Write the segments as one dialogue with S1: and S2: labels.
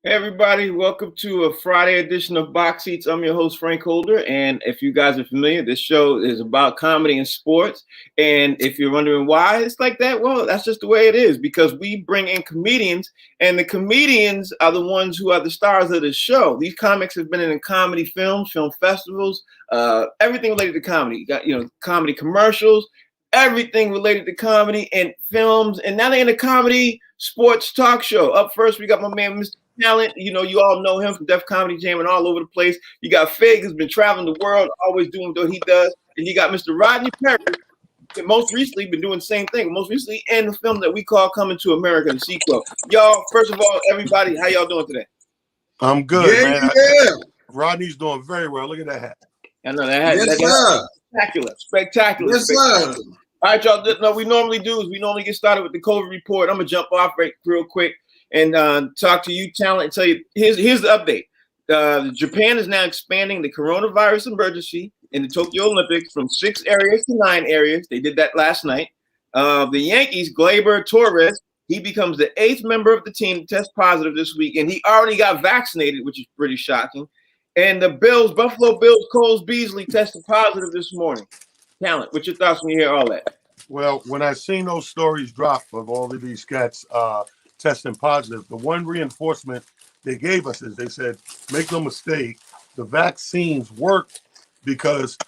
S1: Hey everybody, welcome to a Friday edition of Box Seats. I'm your host, Frank Holder, and if you guys are familiar, this show is about comedy and sports. And if you're wondering why it's like that, well, that's just the way it is, because we bring in comedians, and the comedians are the ones who are the stars of the show. These comics have been in comedy films, film festivals, everything related to comedy. You got, comedy commercials, everything related to comedy and films, and now they're in a comedy sports talk show. Up first, we got my man, Mr. Talent. You all know him from Def Comedy Jam and all over the place. You got Fig, who's been traveling the world, always doing what he does. And you got Mr. Rodney Perry, that most recently been doing the same thing. Most recently in the film that we call Coming to America, the sequel. Y'all, first of all, everybody, how y'all doing today?
S2: I'm good, man.
S3: Yeah.
S2: Rodney's doing very well. Look at that hat.
S1: I know that hat.
S3: Yes,
S1: That's spectacular.
S3: Yes,
S1: spectacular.
S3: sir.
S1: All right, y'all. No, we normally get started with the COVID report. I'm gonna jump off real quick and talk to you, Talent, and tell you here's the update. Japan is now expanding the coronavirus emergency in the Tokyo Olympics from 6 areas to 9 areas. They did that last night. The Yankees, Gleyber Torres, he becomes the 8th member of the team to test positive this week, and he already got vaccinated, which is pretty shocking. And the Buffalo Bills, Cole Beasley tested positive this morning. Talent, what's your thoughts when you hear all that?
S2: Well, when I seen those stories drop of all of these cats testing positive, the one reinforcement they gave us is they said, make no mistake, the vaccines worked because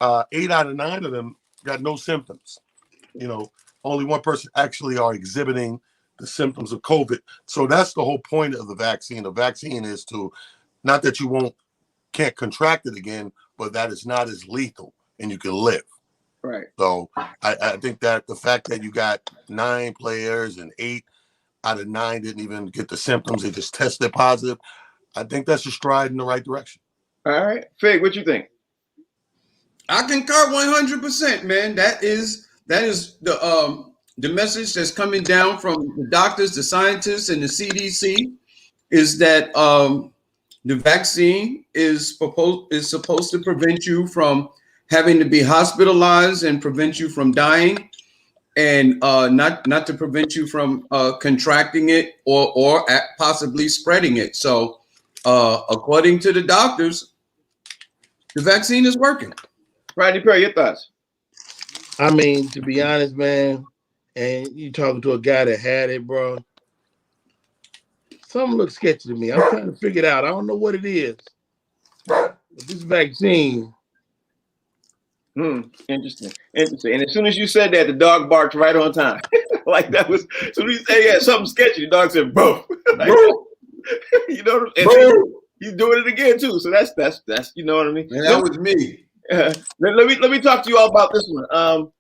S2: 8 out of 9 of them got no symptoms. Only one person actually are exhibiting the symptoms of COVID. So that's the whole point of the vaccine. The vaccine is to, not that you can't contract it again, but that it's not as lethal and you can live.
S1: Right.
S2: So I think that the fact that you got 9 players and 8 out of 9 didn't even get the symptoms, they just tested positive, I think that's a stride in the right direction.
S1: All right. Fig, what you think?
S3: I concur 100%, man. That is the message that's coming down from the doctors, the scientists, and the CDC is that the vaccine is supposed to prevent you from having to be hospitalized and prevent you from dying, and not to prevent you from contracting it or possibly spreading it. So, according to the doctors, the vaccine is working.
S1: Rodney Perry, your thoughts?
S4: I mean, to be honest, man, and you talking to a guy that had it, bro, something looks sketchy to me. I'm trying to figure it out. I don't know what it is. But this vaccine.
S1: Interesting. And as soon as you said that, the dog barked right on time. Like that was, as soon as you said, yeah, something sketchy, the dog said, bro. Like, and he's doing it again too. So that's you know what I mean?
S3: And that was me.
S1: Let me talk to you all about this one.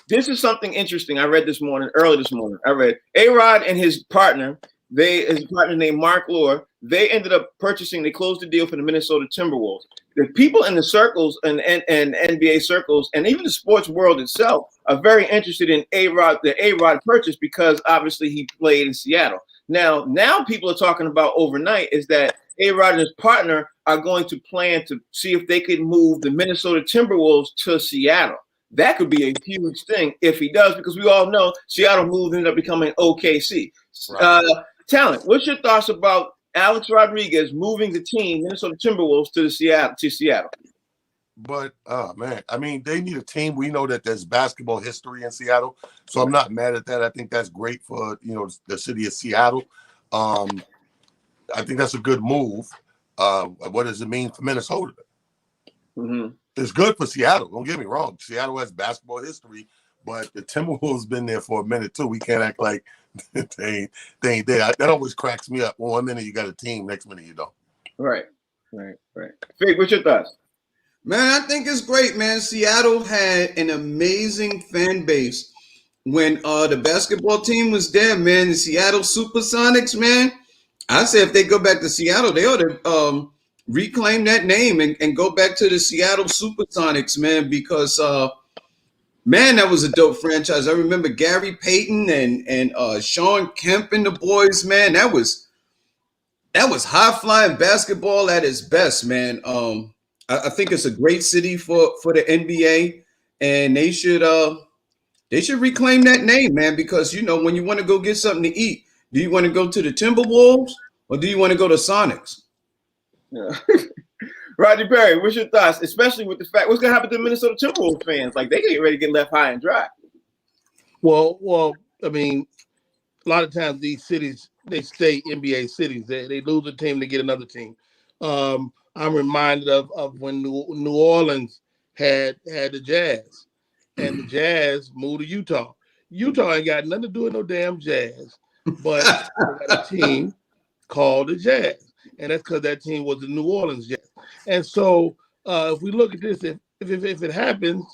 S1: This is something interesting. I read early this morning. I read A-Rod and his partner, his partner named Mark Lore, they ended up they closed the deal for the Minnesota Timberwolves. The people in the circles and NBA circles, and even the sports world itself, are very interested in the A-Rod purchase because obviously he played in Seattle. Now people are talking about overnight is that A-Rod and his partner are going to plan to see if they could move the Minnesota Timberwolves to Seattle. That could be a huge thing if he does, because we all know Seattle moved ended up becoming OKC. Right. Talent, what's your thoughts about Alex Rodriguez moving the team, Minnesota Timberwolves, to Seattle?
S2: But man, I mean, they need a team. We know that there's basketball history in Seattle, so I'm not mad at that. I think that's great for the city of Seattle. I think that's a good move. What does it mean for Minnesota?
S1: Mm-hmm.
S2: It's good for Seattle. Don't get me wrong. Seattle has basketball history, but the Timberwolves been there for a minute too. We can't act like they ain't there. That always cracks me up. One minute you got a team, next minute you don't.
S1: Right. Fig, what's your thoughts?
S3: Man, I think it's great, man. Seattle had an amazing fan base when the basketball team was there, man. The Seattle Supersonics, man. I say if they go back to Seattle, they ought to reclaim that name and go back to the Seattle Supersonics, man, because man, that was a dope franchise. I remember Gary Payton and Sean Kemp and the boys, man. That was high flying basketball at its best, man. I think it's a great city for the NBA, and they should reclaim that name, man, because when you want to go get something to eat, do you want to go to the Timberwolves or do you want to go to Sonics?
S1: Yeah. Roger Perry, what's your thoughts, especially with the fact what's gonna happen to the Minnesota Timberwolves fans? Like they get ready to get left high and dry.
S4: Well, I mean, a lot of times these cities they stay NBA cities. They lose a team to get another team. I'm reminded of when New Orleans had the Jazz, and the Jazz moved to Utah. Utah ain't got nothing to do with no damn Jazz, but they got a team called the Jazz, and that's because that team was the New Orleans Jazz. And so, if we look at this, if it happens,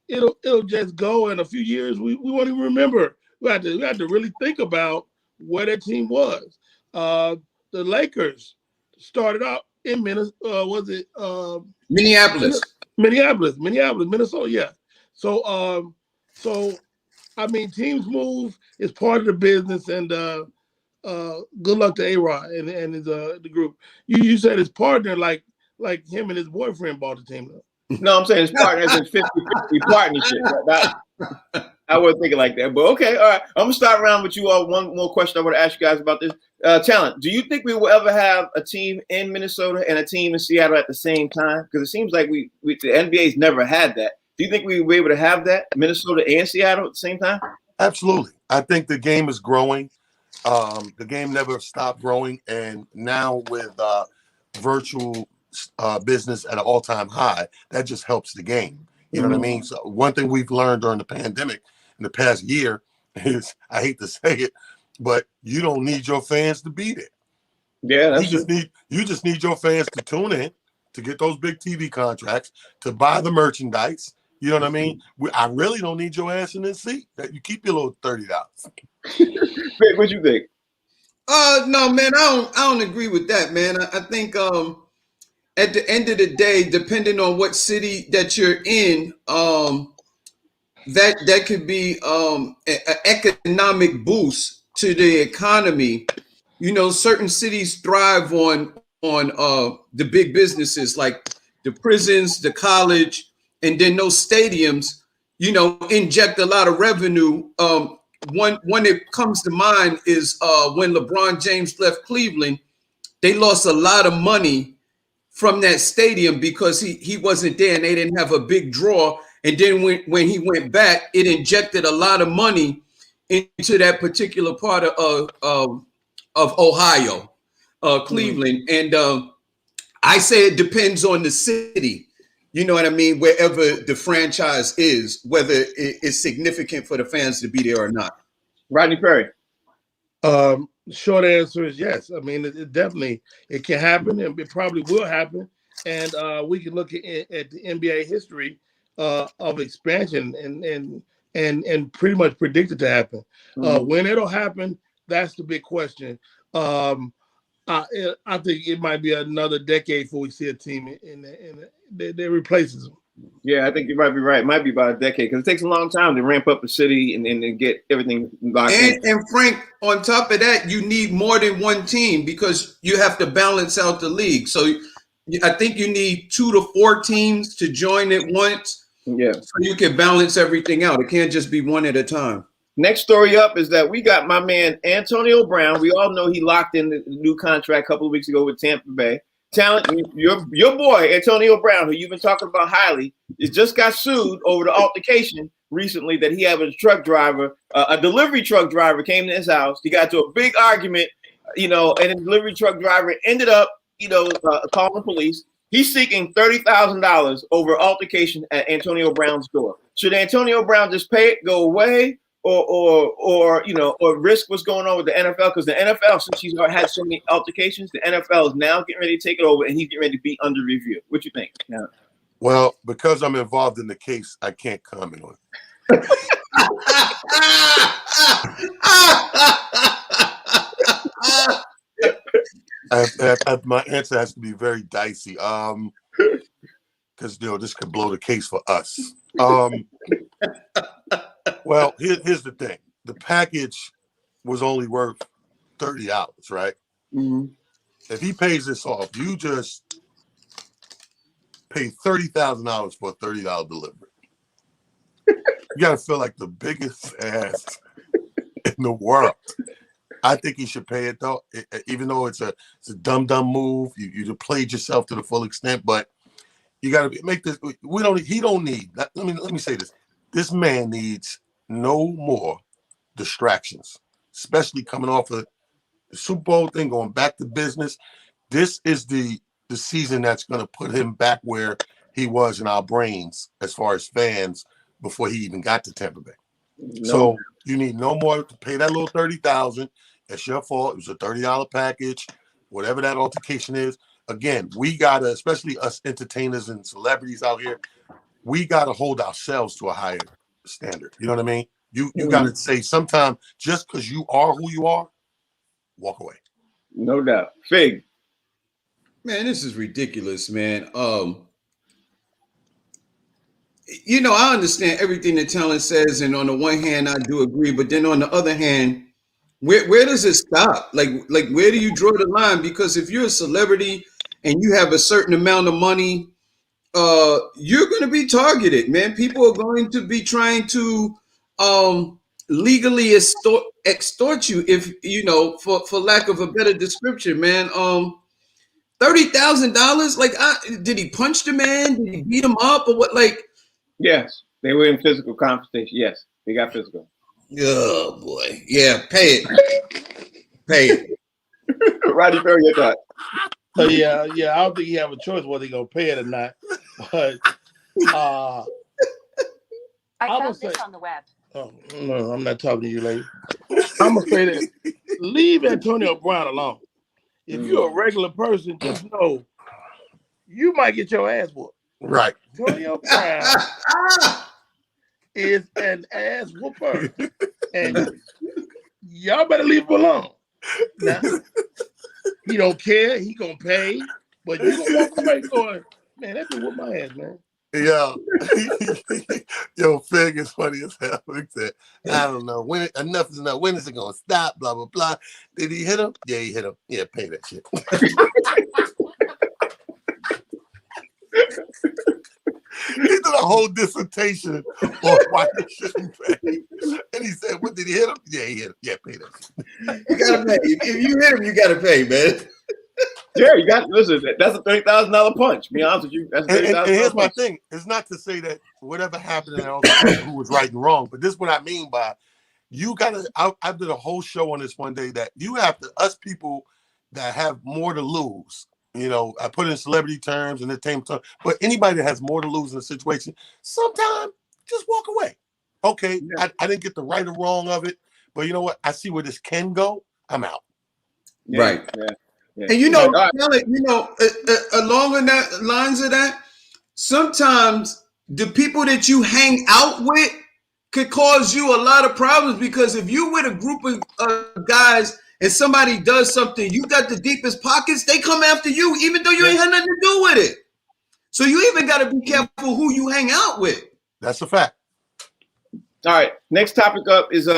S4: it'll just go in a few years. We won't even remember. We have to really think about where that team was. The Lakers started out in Minnesota. Was it
S3: Minneapolis?
S4: Minneapolis, Minnesota? Yeah. So I mean, teams move is part of the business, and good luck to A-Rod and his the group. You said his partner, like him and his boyfriend bought the team.
S1: No, I'm saying his partner is in 50-50 partnership. I wasn't thinking like that, but okay, all right. I'm gonna start around with you all. One more question I want to ask you guys about this. Talent, do you think we will ever have a team in Minnesota and a team in Seattle at the same time? Because it seems like the NBA's never had that. Do you think we will be able to have that, Minnesota and Seattle at the same time?
S2: Absolutely. I think the game is growing. The game never stopped growing, and now with virtual business at an all-time high, that just helps the game. You know what I mean? So one thing we've learned during the pandemic in the past year is, I hate to say it, but you don't need your fans to be there.
S1: Yeah,
S2: you just need your fans to tune in, to get those big TV contracts, to buy the merchandise. You know what I mean? I really don't need your ass in this seat. You keep your little $30.
S1: Vic, what you think?
S3: No, man, I don't agree with that, man. I think at the end of the day, depending on what city that you're in, that could be an economic boost to the economy. You know, certain cities thrive on the big businesses like the prisons, the college, and then those stadiums, you know, inject a lot of revenue. One that comes to mind is when LeBron James left Cleveland, they lost a lot of money from that stadium because he wasn't there and they didn't have a big draw. And then when he went back, it injected a lot of money into that particular part of Ohio, Cleveland. And I say it depends on the city. You know what I mean? Wherever the franchise is, whether it's significant for the fans to be there or not.
S1: Rodney Perry.
S4: Short answer is yes. I mean, it definitely can happen, and it probably will happen. And we can look at the NBA history of expansion and pretty much predict it to happen. When it'll happen, that's the big question. I think it might be another decade before we see a team that replaces them.
S1: Yeah, I think you might be right. It might be about a decade because it takes a long time to ramp up the city and get everything locked in.
S3: And Frank, on top of that, you need more than one team because you have to balance out the league. So I think you need 2 to 4 teams to join at once.
S1: Yeah,
S3: so you can balance everything out. It can't just be one at a time.
S1: Next story up is that we got my man Antonio Brown. We all know he locked in the new contract a couple of weeks ago with Tampa Bay. Talent, your boy Antonio Brown, who you've been talking about highly, just got sued over the altercation recently that he had with a truck driver. A delivery truck driver came to his house. He got to a big argument, you know, and the delivery truck driver ended up, you know, calling the police. He's seeking $30,000 over altercation at Antonio Brown's door. Should Antonio Brown just pay it, go away? Or you know, or risk what's going on with the NFL, because the NFL, since he's had so many altercations, the NFL is now getting ready to take it over, and he's getting ready to be under review. What you think? Yeah.
S2: Well, because I'm involved in the case, I can't comment on it. My answer has to be very dicey, because this could blow the case for us. Well, here's the thing. The package was only worth $30, right?
S1: Mm-hmm.
S2: If he pays this off, you just pay $30,000 for a $30 delivery. You got to feel like the biggest ass in the world. I think he should pay it though, even though it's a dumb move. You played yourself to the full extent, but you got to make this. He don't need. Let me say this. This man needs no more distractions, especially coming off of the Super Bowl thing, going back to business. This is the season that's going to put him back where he was in our brains as far as fans before he even got to Tampa Bay. No. So you need no more to pay that little $30,000. That's your fault. It was a $30 package, whatever that altercation is. Again, we gotta, especially us entertainers and celebrities out here, we gotta hold ourselves to a higher standard. You know what I mean? You gotta say sometimes just because you are who you are, walk away.
S1: No doubt. Fig.
S3: Man, this is ridiculous, man. You know, I understand everything that Talent says, and on the one hand, I do agree, but then on the other hand, where does it stop? Like where do you draw the line? Because if you're a celebrity and you have a certain amount of money, you're going to be targeted, man. People are going to be trying to legally extort you, if you know, for lack of a better description, man. $30,000. Like, did he punch the man? Did he beat him up or what? Like,
S1: yes, they were in physical confrontation. Yes, they got physical.
S3: Oh boy, yeah, pay it.
S1: Roddy Perry, your thought?
S4: So yeah, I don't think he have a choice whether he gonna pay it or not. But
S5: I found this on the web.
S4: Oh no, I'm not talking to you, lady. I'm gonna say this: leave Antonio Brown alone. If you're a regular person, just know you might get your ass whooped.
S2: Right.
S4: Antonio Brown is an ass whooper, and y'all better leave him alone. Now, he don't care. He gonna pay, but you gonna walk away going, man, that dude whooped my ass, man.
S2: Yeah. Yo, Fig is funny as hell. He said, I don't know. When enough is enough. When is it gonna stop? Blah blah blah. Did he hit him? Yeah, he hit him. Yeah, pay that shit. He did a whole dissertation on why he shouldn't pay. And he said, what, did he hit him? Yeah, he hit him. Yeah, pay that.
S3: You gotta pay. If you hit him, you gotta pay, man.
S1: Yeah, you got, listen, that's a $30,000 punch. Be honest with you. That's
S2: and here's my thing. It's not to say that whatever happened in who was right and wrong, but this is what I mean by you gotta, I did a whole show on this one day that you have to, us people that have more to lose. You know, I put in celebrity terms and entertainment terms, but anybody that has more to lose in a situation, sometimes just walk away. Okay, yeah. I didn't get the right or wrong of it, but you know what? I see where this can go. I'm out.
S3: Yeah, right. Yeah. And you know, along with that lines of that, sometimes the people that you hang out with could cause you a lot of problems, because if you with a group of guys and somebody does something, you got the deepest pockets, they come after you, even though you ain't had nothing to do with it. So you even got to be careful who you hang out with.
S2: That's a fact.
S1: All right. Next topic up is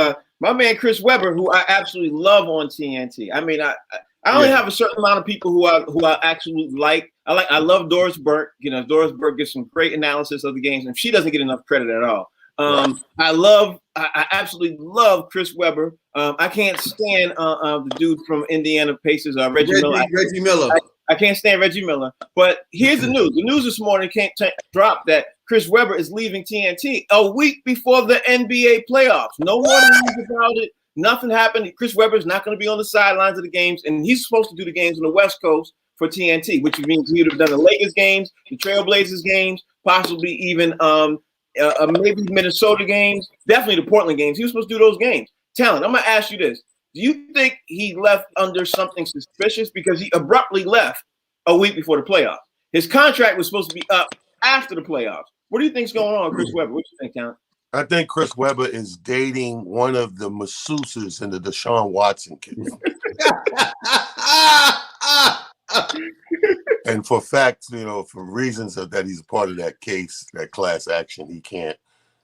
S1: my man Chris Webber, who I absolutely love on TNT. I mean, I only have a certain amount of people who I actually like. I love Doris Burke. You know, Doris Burke gives some great analysis of the games, and she doesn't get enough credit at all. I absolutely love Chris Webber. I can't stand the dude from Indiana Pacers, Reggie Miller. I can't stand Reggie Miller. But here's the news. The news this morning dropped that Chris Webber is leaving TNT a week before the NBA playoffs. No more news about it. Nothing happened. Chris Webber is not going to be on the sidelines of the games, and he's supposed to do the games on the West Coast for TNT, which means he would have done the Lakers games, the Trailblazers games, possibly even maybe Minnesota games, definitely the Portland games. He was supposed to do those games. Talent, I'm going to ask you this. Do you think he left under something suspicious? Because he abruptly left a week before the playoffs. His contract was supposed to be up after the playoffs. What do you think's going on with Chris Webber? What do you think, Talent?
S2: I think Chris Webber is dating one of the masseuses in the Deshaun Watson case. And for facts, you know, for reasons that he's a part of that case, that class action, he can't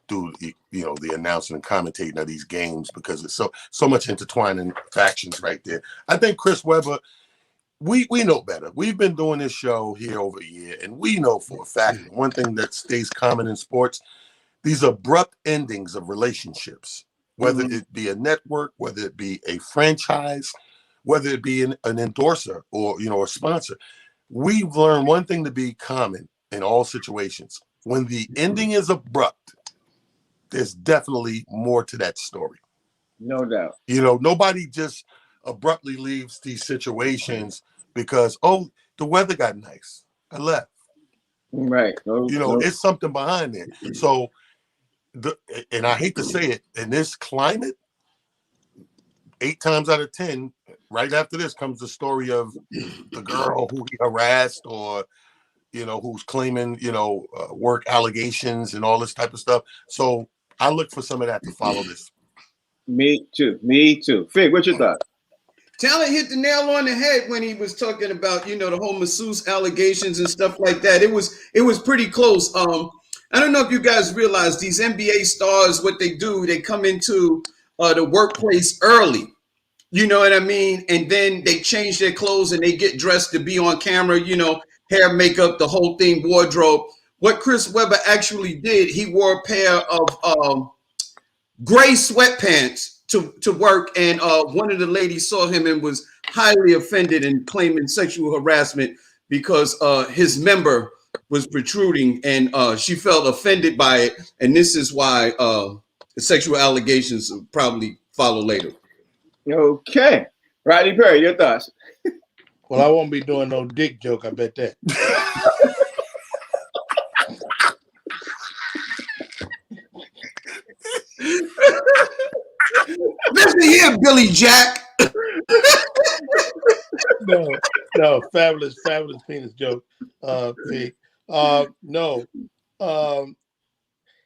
S2: do, you know, the announcing and commentating of these games because it's so much intertwining factions right there. I think Chris Webber, we know better. We've been doing this show here over a year, and we know for a fact one thing that stays common in sports, these abrupt endings of relationships whether it be a network, whether it be a franchise, whether it be an endorser or, a sponsor. We've learned one thing to be common in all situations. When the ending is abrupt, there's definitely more to that story.
S1: No doubt.
S2: Nobody just abruptly leaves these situations because, the weather got nice, I left.
S1: Right.
S2: It's something behind there. So, and I hate to say it, in this climate, 8 times out of 10, right after this comes the story of the girl who he harassed or, who's claiming, work allegations and all this type of stuff. So I look for some of that to follow this.
S1: Me too. Fig, what's your thought?
S3: Talent hit the nail on the head when he was talking about, the whole masseuse allegations and stuff like that. It was pretty close. I don't know if you guys realize these NBA stars, what they do, they come into the workplace early. You know what I mean? And then they change their clothes and they get dressed to be on camera, hair, makeup, the whole thing, wardrobe. What Chris Webber actually did, he wore a pair of gray sweatpants to work, and one of the ladies saw him and was highly offended and claiming sexual harassment because his member was protruding, and she felt offended by it. And this is why the sexual allegations will probably follow later.
S1: Okay. Rodney Perry, your thoughts?
S4: Well, I won't be doing no dick joke, I bet that.
S3: Listen here, Billy Jack.
S4: No, fabulous penis joke. Fig. No.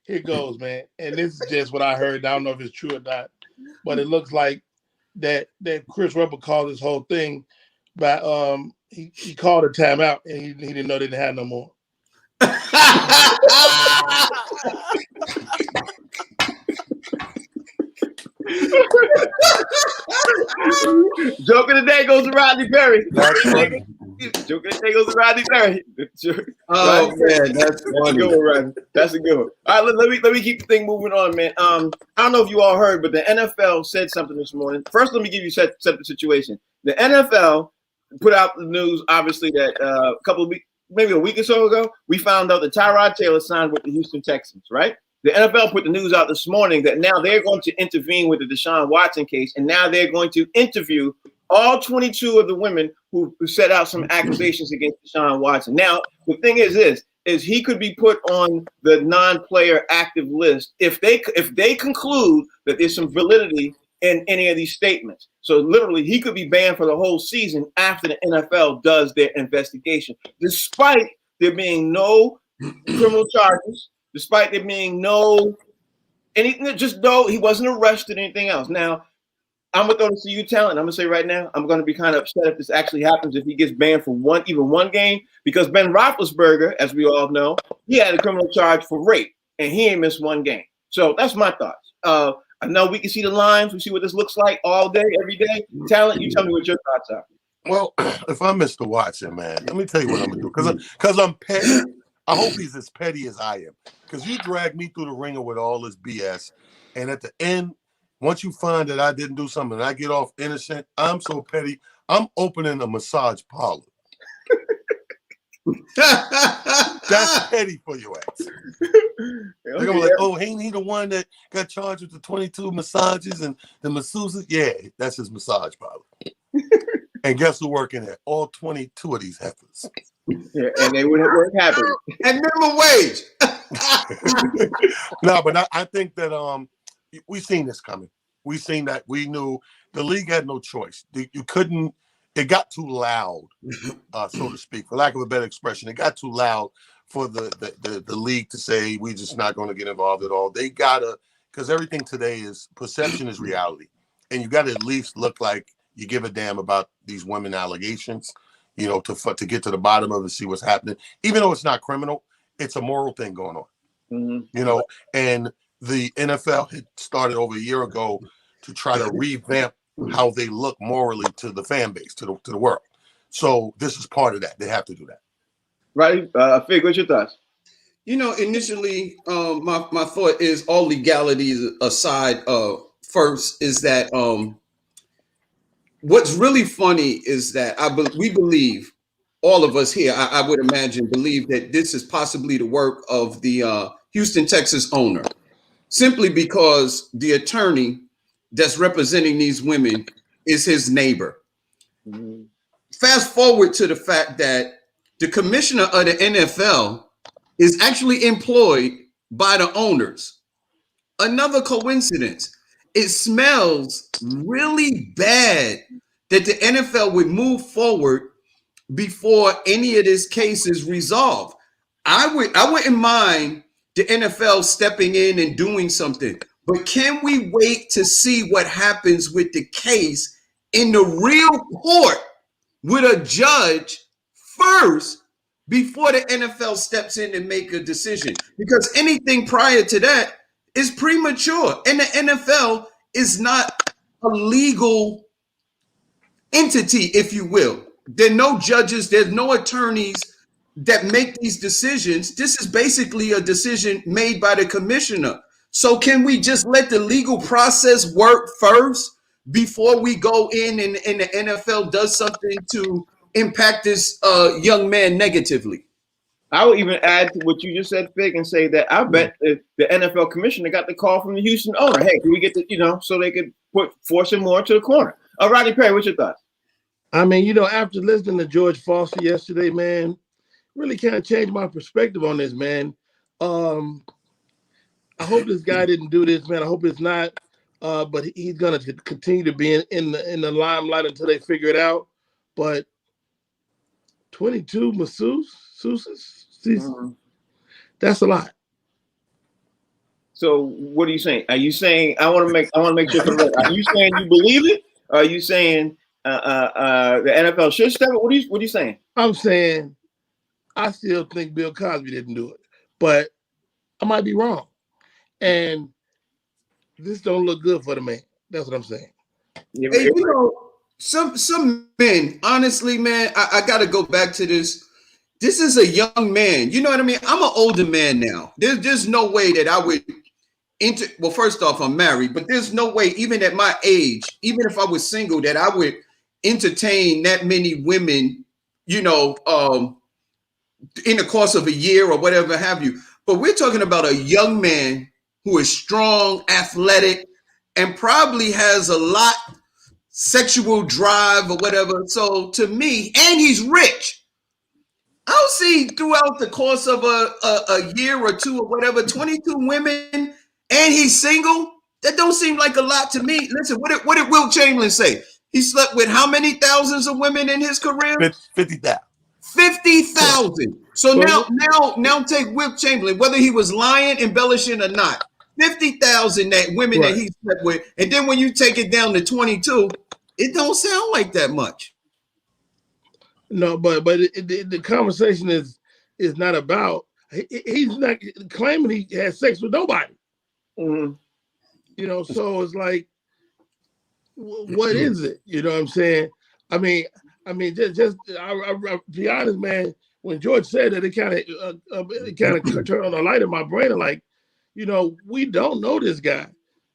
S4: Here goes, man. And this is just what I heard. I don't know if it's true or not, but it looks like that Chris Webber called this whole thing by he called a timeout and he didn't know they didn't have no more.
S1: Joke of the day goes to Rodney Perry.
S2: That's funny.
S1: Joke of the day goes to Rodney Perry.
S3: Oh man, that's funny.
S1: That's a good one. All right, let me keep the thing moving on, man. I don't know if you all heard, but the NFL said something this morning. First, let me give you set the situation. The NFL put out the news, obviously, that a couple of weeks, maybe a week or so ago, we found out that Tyrod Taylor signed with the Houston Texans, right? The NFL put the news out this morning that now they're going to intervene with the Deshaun Watson case, and now they're going to interview all 22 of the women who set out some accusations against Deshaun Watson. Now, the thing is he could be put on the non-player active list if they conclude that there's some validity in any of these statements. So literally, he could be banned for the whole season after the NFL does their investigation, despite there being no criminal charges, despite there being no anything, just though he wasn't arrested or anything else. Now, I'm gonna throw this to you, Talent. I'm gonna say right now, I'm gonna be kind of upset if this actually happens, if he gets banned for even one game, because Ben Roethlisberger, as we all know, he had a criminal charge for rape, and he ain't missed one game. So that's my thoughts. I know we can see the lines, we see what this looks like all day, every day. Talent, you tell me what your thoughts are.
S2: Well, if I'm Mr. Watson, man, let me tell you what I'm gonna do, because I'm petty. I hope he's as petty as I am, because you dragged me through the ringer with all this BS, and at the end, once you find that I didn't do something and I get off innocent, I'm so petty, I'm opening a massage parlor. That's petty for your ass. They're gonna be like, oh, ain't he the one that got charged with the 22 massages and the masseuses? Yeah, that's his massage parlor. And guess who working there? All 22 of these heifers.
S1: Yeah, and they wouldn't work happy.
S3: And minimum wage.
S2: No, but I think that we seen this coming. We seen that. We knew the league had no choice. You couldn't. It got too loud, so to speak, for lack of a better expression. It got too loud for the league to say we're just not going to get involved at all. They gotta, because everything today is perception is reality, and you got to at least look like you give a damn about these women allegations. To get to the bottom of it, see what's happening. Even though it's not criminal, it's a moral thing going on. Mm-hmm. And the NFL had started over a year ago to try to revamp how they look morally to the fan base, to the world. So this is part of that. They have to do that.
S1: Right. Fig, what's your thoughts?
S3: Initially, my thought is all legalities aside, first is that what's really funny is that we believe, all of us here, I would imagine, believe that this is possibly the work of the Houston, Texas owner, simply because the attorney that's representing these women is his neighbor. Mm-hmm. Fast forward to the fact that the commissioner of the NFL is actually employed by the owners. Another coincidence. It smells really bad that the NFL would move forward before any of this case is resolved. I wouldn't mind the NFL stepping in and doing something, but can we wait to see what happens with the case in the real court with a judge first before the NFL steps in and make a decision? Because anything prior to that is premature, and the NFL is not a legal entity, if you will. There are no judges, there's no attorneys that make these decisions. This is basically a decision made by the commissioner. So can we just let the legal process work first before we go in and the NFL does something to impact this young man negatively?
S1: I would even add to what you just said, Fig, and say that I bet the NFL commissioner got the call from the Houston owner. Hey, can we get the, so they could force him more into the corner. Rodney Perry, what's your thoughts?
S4: I mean, after listening to George Foster yesterday, man, really kind of changed my perspective on this, man. I hope this guy didn't do this, man. I hope it's not. But he's gonna continue to be in the limelight until they figure it out. But 22 masseuses, that's a lot.
S1: So what are you saying? Are you saying I want to make sure? Are you saying you believe it? Or are you saying the NFL should step it? What are you saying?
S4: I'm saying I still think Bill Cosby didn't do it, but I might be wrong. And this don't look good for the man. That's what I'm saying.
S3: Hey, some men, honestly, man, I got to go back to this. This is a young man. You know what I mean? I'm an older man now. There's no way that I would well, first off, I'm married, but there's no way, even at my age, even if I was single, that I would entertain that many women, in the course of a year or whatever have you. But we're talking about a young man who is strong, athletic, and probably has a lot sexual drive or whatever. So to me, and he's rich. I'll see throughout the course of a year or two or whatever, 22 women, and he's single. That don't seem like a lot to me. Listen, what did Wilt Chamberlain say? He slept with how many thousands of women in his career?
S2: 50,000.
S3: 50,000. So now take Wilt Chamberlain, whether he was lying, embellishing or not. 50,000 women that he slept with, and then when you take it down to 22, it don't sound like that much.
S4: No, but the conversation is not about. He's not claiming he has sex with nobody.
S1: Mm-hmm.
S4: So it's like, what is it? You know what I'm saying? I mean, just I'll be honest, man. When George said that, it kind of turned on the light in my brain. And like, we don't know this guy.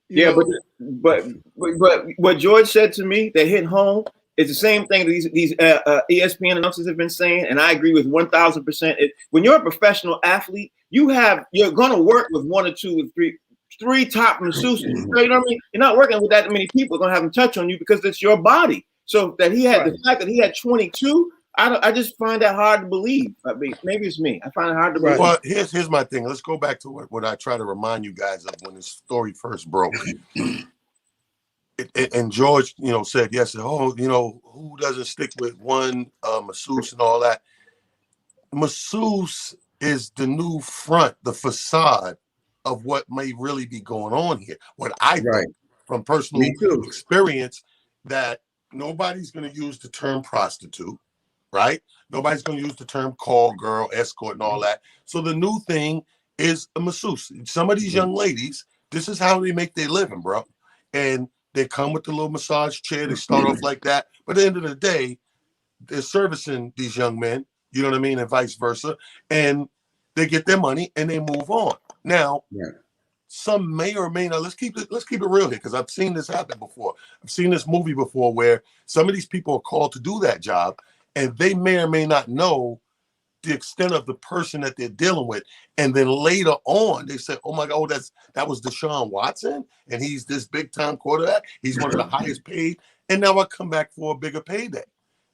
S1: Yeah, but what George said to me that hit home is the same thing these ESPN announcers have been saying, and I agree with 1,000%. When you're a professional athlete, you're going to work with one or two or three top masseuses. You know what I mean? You're not working with that many people going to have them touch on you because it's your body. So that the fact that he had 22, I just find that hard to believe. I mean, maybe it's me. I find it hard to believe.
S2: Well, here's my thing. Let's go back to what I try to remind you guys of when this story first broke. And George, said yes. Who doesn't stick with one masseuse and all that? Masseuse is the new front, the facade of what may really be going on here. What I know from personal experience, that nobody's going to use the term prostitute, right? Nobody's going to use the term call girl, escort, and all that. So the new thing is a masseuse. Some of these young ladies, this is how they make their living, bro. And they come with the little massage chair. They start off like that. But at the end of the day, they're servicing these young men, you know what I mean, and vice versa. And they get their money and they move on. Now, some may or may not. Let's keep it real here, because I've seen this happen before. I've seen this movie before where some of these people are called to do that job, and they may or may not know the extent of the person that they're dealing with. And then later on, they say, "Oh my God, that was Deshaun Watson, and he's this big time quarterback. He's one of the highest paid, and now I come back for a bigger payday."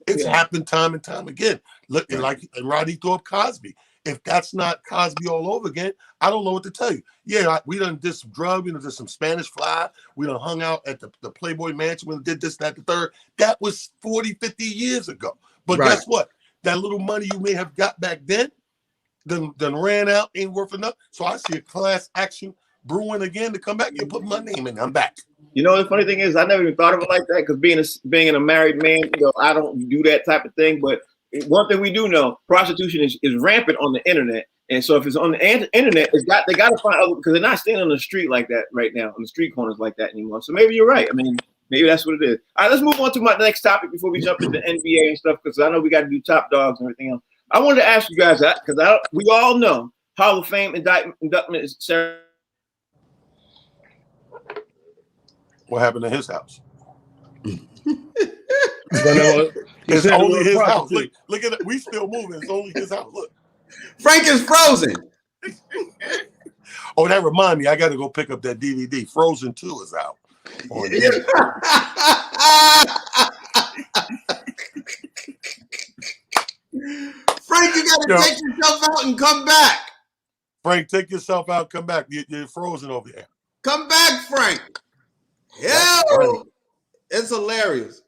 S2: It's happened time and time again. Look, like Rodney threw up Cosby. If that's not Cosby all over again, I don't know what to tell you. Yeah, we done did some drug, we done did some Spanish fly, we done hung out at the Playboy Mansion, we did this, that, the third. That was 40, 50 years ago. But guess what? That little money you may have got back then, done ran out, ain't worth enough. So I see a class action brewing again to come back and put my name in. I'm back.
S1: You know, the funny thing is, I never even thought of it like that, because being a married man, you know, I don't do that type of thing. But one thing we do know, prostitution is rampant on the internet. And so if it's on the internet, they got to find other, because they're not staying on the street like that right now, on the street corners like that anymore. So maybe you're right. I mean, maybe that's what it is. All right, let's move on to my next topic before we jump into NBA and stuff, because I know we got to do top dogs and everything else. I wanted to ask you guys that, because we all know Hall of Fame inductment is ceremony.
S2: What happened to his house?
S4: It's
S2: only his house. Look at it. We still moving. It's only his house. Look.
S3: Frank is frozen.
S2: Oh, that remind me. I got to go pick up that DVD. Frozen 2 is out.
S3: Frank, you got to take yourself out and come back.
S2: Frank, take yourself out. Come back. You're frozen over there.
S3: Come back, Frank. Yo, it's hilarious.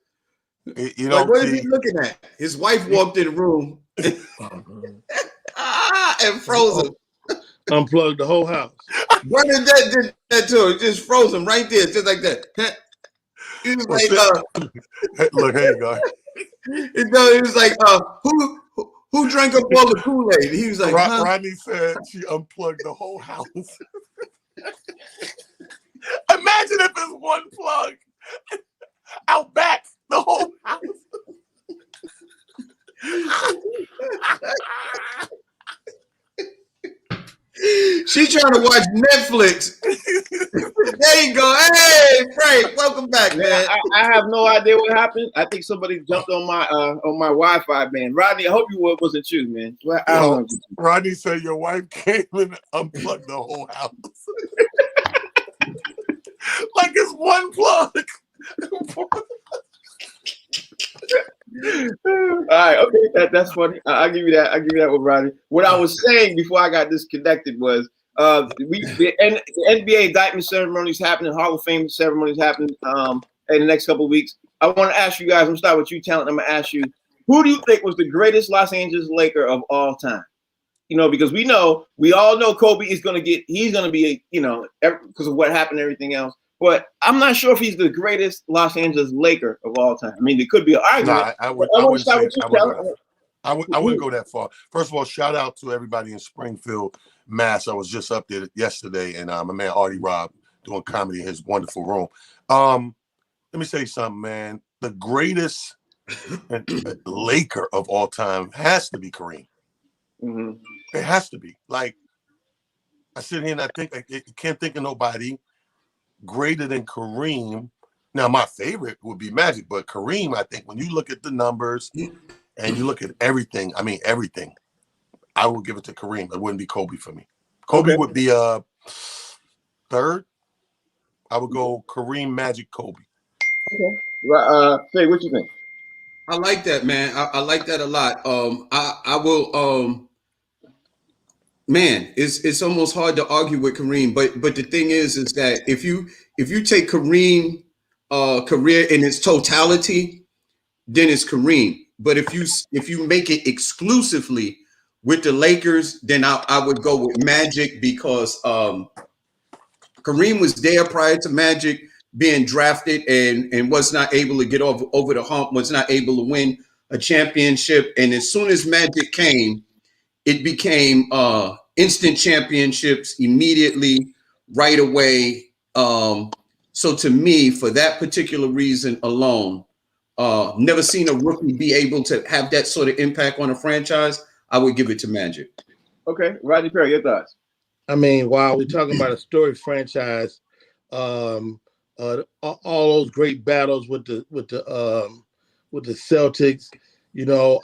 S2: You know,
S3: what is he looking at? His wife walked in the room and frozen.
S4: Unplugged the whole house.
S3: Bernadette did that too. Just frozen right there, just like that. He was like,
S2: look, here you go.
S3: He was like, who drank up all the Kool-Aid? He was like,
S2: Rodney said she unplugged the whole house. Imagine if it's one plug out back, the whole house.
S3: She trying to watch Netflix. There you go. Hey, Frank, welcome back, man.
S1: I have no idea what happened. I think somebody jumped on my Wi-Fi, man. Rodney, I hope you wasn't you, man. Well, I don't know.
S2: Rodney said your wife came and unplugged the whole house. Like it's one plug.
S1: All right, okay, that's funny. I'll give you that. I'll give you that with Rodney. What I was saying before I got disconnected was the NBA indictment ceremonies happening, Hall of Fame ceremonies happening in the next couple of weeks. I want to ask you guys. I'm gonna start with you, Talent. I'm gonna ask you, who do you think was the greatest Los Angeles Laker of all time? You know, because we all know Kobe is gonna be, because of what happened and everything else. But I'm not sure if he's the greatest Los Angeles Laker of all time. I mean, it could be an argument.
S2: I wouldn't go that far. First of all, shout out to everybody in Springfield, Mass. I was just up there yesterday, and my man Artie Robb doing comedy in his wonderful room. Let me say something, man. The greatest Laker of all time has to be Kareem.
S1: Mm-hmm.
S2: It has to be. Like, I sit here and I can't think of nobody greater than Kareem. Now, my favorite would be Magic, but Kareem, I think when you look at the numbers and you look at everything, everything, I will give it to Kareem. It wouldn't be Kobe for me. Kobe would be third. I would go Kareem, Magic, Kobe.
S1: Okay. Say, what you think?
S3: I like that, man. I like that a lot. I will. Man, it's almost hard to argue with Kareem, but the thing is that if you take Kareem career in its totality, then it's Kareem. But if you make it exclusively with the Lakers, then I would go with Magic, because Kareem was there prior to Magic being drafted and was not able to get over the hump, was not able to win a championship. And as soon as Magic came, it became instant championships immediately, right away. So to me, for that particular reason alone, never seen a rookie be able to have that sort of impact on a franchise. I would give it to Magic.
S1: Okay, Rodney Perry, your thoughts?
S4: I mean, while we're talking about a storied franchise, all those great battles with the Celtics, you know,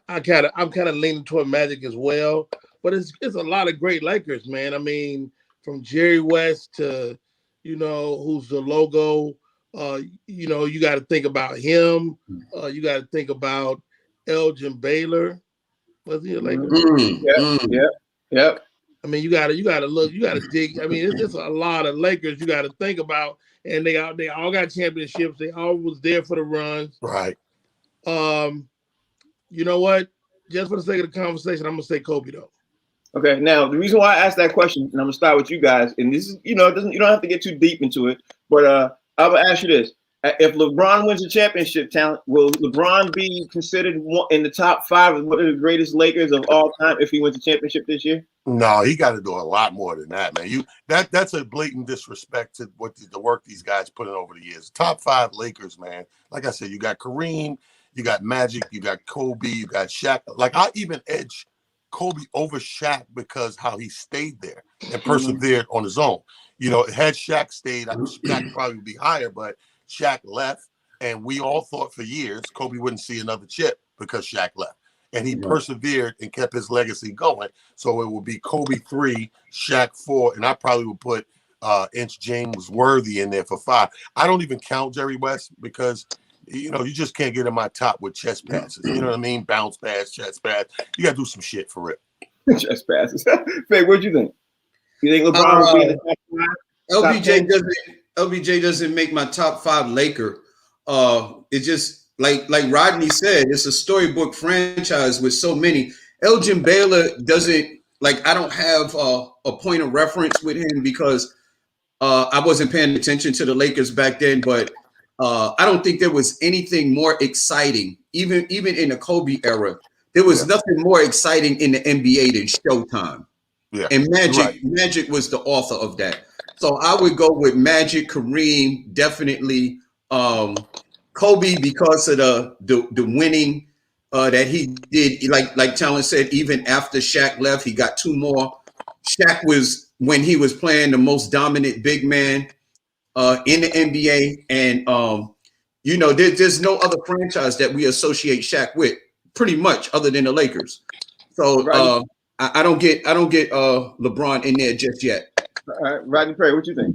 S4: I'm kind of leaning toward Magic as well. But it's a lot of great Lakers, man. I mean, from Jerry West to, you know, who's the logo. You know, you got to think about him. You got to think about Elgin Baylor. Was he a Laker?
S1: Yep.
S4: I mean, you gotta look, you gotta dig. I mean, it's a lot of Lakers you gotta think about, and they all got championships. They all was there for the runs.
S2: Right.
S4: You know what? Just for the sake of the conversation, I'm gonna say Kobe though.
S1: Okay. Now the reason why I asked that question, and I'm gonna start with you guys, and this is, you know, you don't have to get too deep into it, but I will ask you this: if LeBron wins the championship, talent, will LeBron be considered in the top 5 of one of the greatest Lakers of all time if he wins the championship this year?
S2: No, he got to do a lot more than that, man. That's a blatant disrespect to what the work these guys put in over the years. Top 5 Lakers, man. Like I said, you got Kareem, you got Magic, you got Kobe, you got Shaq. Like, I even edge Kobe over Shaq because how he stayed there and persevered on his own. You know, had Shaq stayed, Shaq probably would be higher, but Shaq left, and we all thought for years Kobe wouldn't see another chip because Shaq left. And he persevered and kept his legacy going. So it would be Kobe 3, Shaq 4, and I probably would put Inch James Worthy in there for 5. I don't even count Jerry West because, you know, you just can't get in my top with chest passes. You know what I mean? Bounce pass, chest pass. You got to do some shit for it.
S1: Chest passes. Faye, what'd you think? You think LeBron will be in the top 5?
S3: LBJ doesn't make my top 5 Laker. It's just like Rodney said, it's a storybook franchise with so many. Elgin Baylor doesn't, like, I don't have a point of reference with him because I wasn't paying attention to the Lakers back then, but I don't think there was anything more exciting, even in the Kobe era. There was nothing more exciting in the NBA than Showtime.
S2: Yeah.
S3: And Magic was the author of that. So I would go with Magic, Kareem, definitely Kobe because of the winning that he did. Like Talon said, even after Shaq left, he got 2 more. Shaq was, when he was playing, the most dominant big man in the NBA. And, you know, there's no other franchise that we associate Shaq with, pretty much, other than the Lakers. So I don't get LeBron in there just yet.
S1: All right, Rodney Perry, what you think?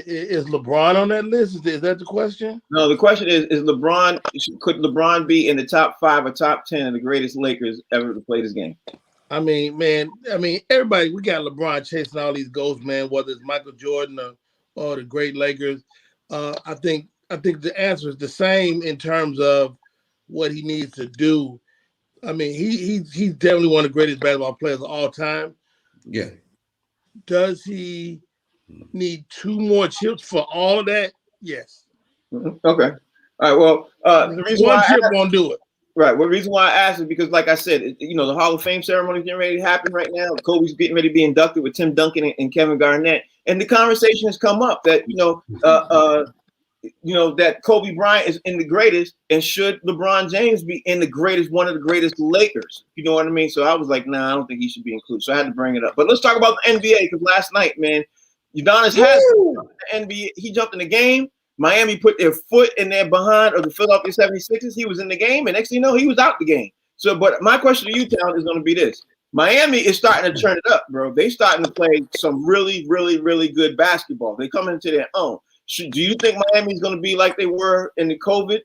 S4: Is LeBron on that list? Is that the question?
S1: No, the question is could LeBron be in the top 5 or top 10 of the greatest Lakers ever to play this game?
S4: I mean, man, everybody, we got LeBron chasing all these goals, man, whether it's Michael Jordan or the great Lakers. I think the answer is the same in terms of what he needs to do. I mean, he's definitely one of the greatest basketball players of all time.
S3: Yeah.
S4: Does he need 2 more chips for all of that? Yes.
S1: Okay. All right. Well, the reason
S4: one
S1: why
S4: chip won't do it.
S1: Right. Well, the reason why I asked is because, like I said, you know, the Hall of Fame ceremony is getting ready to happen right now. Kobe's getting ready to be inducted with Tim Duncan and Kevin Garnett, and the conversation has come up that that Kobe Bryant is in the greatest, and should LeBron James be in the greatest, one of the greatest Lakers? You know what I mean? So I was like, nah, I don't think he should be included. So I had to bring it up. But let's talk about the NBA, because last night, man, Udonis Haslam, the NBA, he jumped in the game. Miami put their foot in their behind of the Philadelphia 76ers. He was in the game, and next thing you know, he was out the game. So, but my question to you, Town, is going to be this. Miami is starting to turn it up, bro. They starting to play some really, really, really good basketball. They coming into their own. Do you think Miami is going to be like they were in the COVID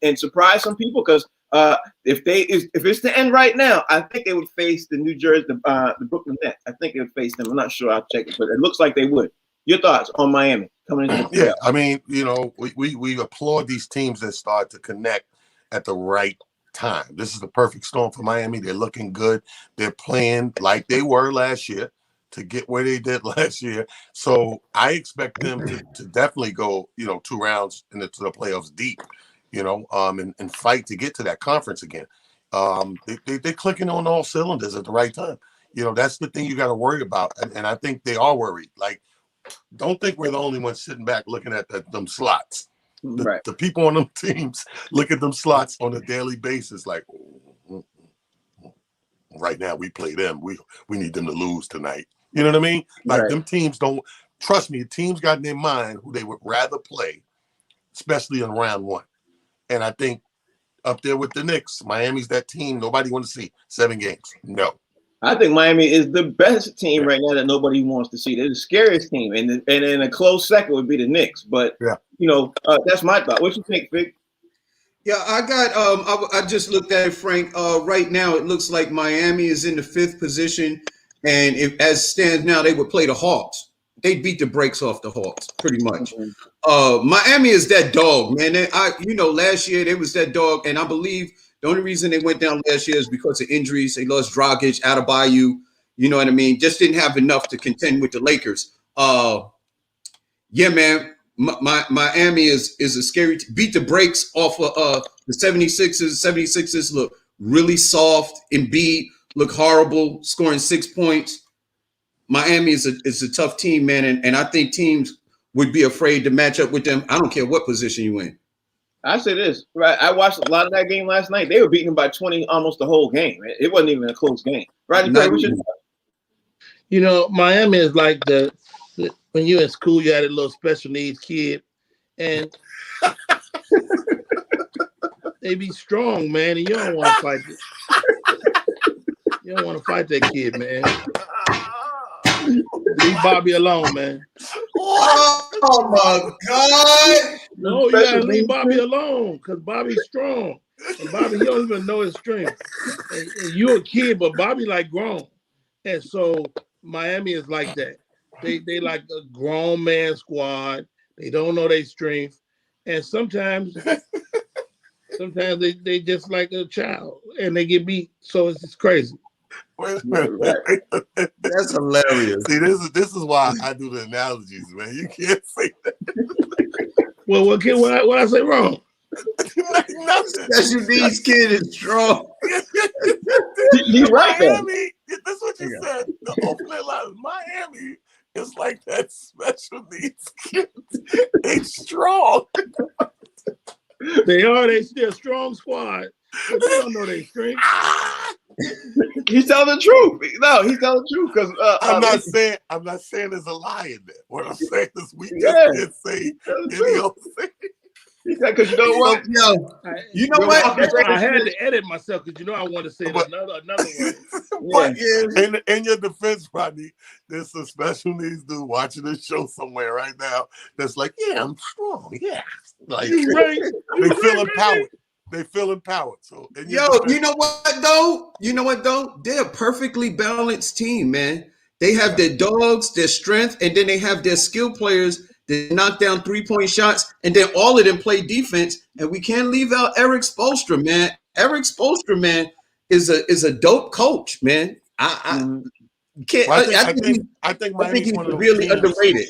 S1: and surprise some people? Because if it's the end right now, I think they would face the New Jersey, the Brooklyn Nets. I think they would face them. I'm not sure. I'll check it, but it looks like they would. Your thoughts on Miami coming into the
S2: Yeah, I mean, you know, we applaud these teams that start to connect at the right time. This is the perfect storm for Miami. They're looking good. They're playing like they were last year to get where they did last year. So I expect them to definitely go, 2 rounds into the playoffs deep, and fight to get to that conference again. They're clicking on all cylinders at the right time. That's the thing you got to worry about. And I think they are worried. Like, don't think we're the only ones sitting back looking at them slots. The people on them teams look at them slots on a daily basis like, right now we play them. We need them to lose tonight. You know what I mean? Like
S1: Right.
S2: them teams don't trust me. Teams got in their mind who they would rather play, especially in round one. And I think up there with the Knicks, Miami's that team nobody wants to see 7 games. No.
S1: I think Miami is the best team right now that nobody wants to see. They're the scariest team, and in a close second would be the Knicks. But that's my thought. What you think, Vic?
S3: Yeah, I got. I just looked at it, Frank. Right now, it looks like Miami is in the 5th position, and as stands now, they would play the Hawks. They'd beat the brakes off the Hawks, pretty much. Miami is that dog, man. Last year they was that dog, and I believe the only reason they went down last year is because of injuries. They lost Dragic, Adebayo. You know what I mean? Just didn't have enough to contend with the Lakers. Yeah, man. Miami is a scary beat the brakes off of the 76ers. 76ers look really soft. Embiid look horrible, scoring 6 points. Miami is a tough team, man, and I think teams would be afraid to match up with them. I don't care what position you in.
S1: I say this, right? I watched a lot of that game last night. They were beating them by 20 almost the whole game. It wasn't even a close game. Right?
S4: Miami is like the when you're in school, you had a little special needs kid, and they be strong, man, and you don't want to fight it. You don't want to fight that kid, man. Leave Bobby alone, man.
S3: Oh my God!
S4: No, you gotta leave Bobby alone because Bobby's strong, and Bobby, you don't even know his strength. And you're a kid, but Bobby like grown, and so Miami is like that. They like a grown man squad. They don't know their strength, and sometimes they just like a child and they get beat. So it's just crazy.
S2: Wait.
S3: That's hilarious.
S2: See, this is why I do the analogies, man. You can't say that.
S4: Well, what I say wrong?
S2: Nothing.
S3: Special needs kid is strong.
S1: He's right there.
S2: Miami, that's what you said. The opening line, Miami is like that special needs kid. They strong.
S4: They are. They're a strong squad, but they don't know their strength.
S1: He's telling the truth. No, he's telling the truth because
S2: I'm not saying there's a lie in there. What I'm saying is we just can't say any old thing.
S1: Because you know what?
S3: You know what?
S4: I had to edit myself because I want to say it another way.
S2: But in your defense, Rodney, there's a special needs dude watching this show somewhere right now that's like, yeah, I'm strong. Yeah. Like they feel empowered. They feel empowered. So
S3: you know what though? They're a perfectly balanced team, man. They have their dogs, their strength, and then they have their skill players that knock down 3-point shots, and then all of them play defense. And we can't leave out Eric Spoelstra, man. Eric Spoelstra, man, is a dope coach, man. I think he's really underrated.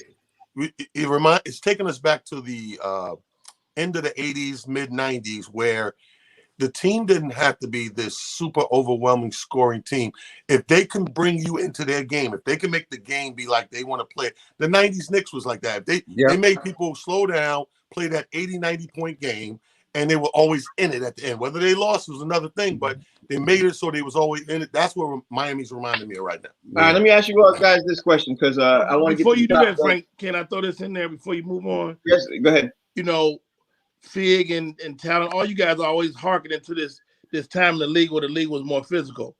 S2: It's taking us back to the end of the 80s, mid 90s, where the team didn't have to be this super overwhelming scoring team. If they can bring you into their game, if they can make the game be like they want to play, the 90s Knicks was like that. They made people slow down, play that 80, 90-point game, and they were always in it at the end. Whether they lost was another thing, but they made it so they was always in it. That's what Miami's reminding me of right now.
S1: All right, let me ask you all guys this question because I want to get
S4: before you do that, Frank. Can I throw this in there before you move on?
S1: Yes, go ahead.
S4: Fig and Talent, all you guys are always hearkening to this time in the league where the league was more physical.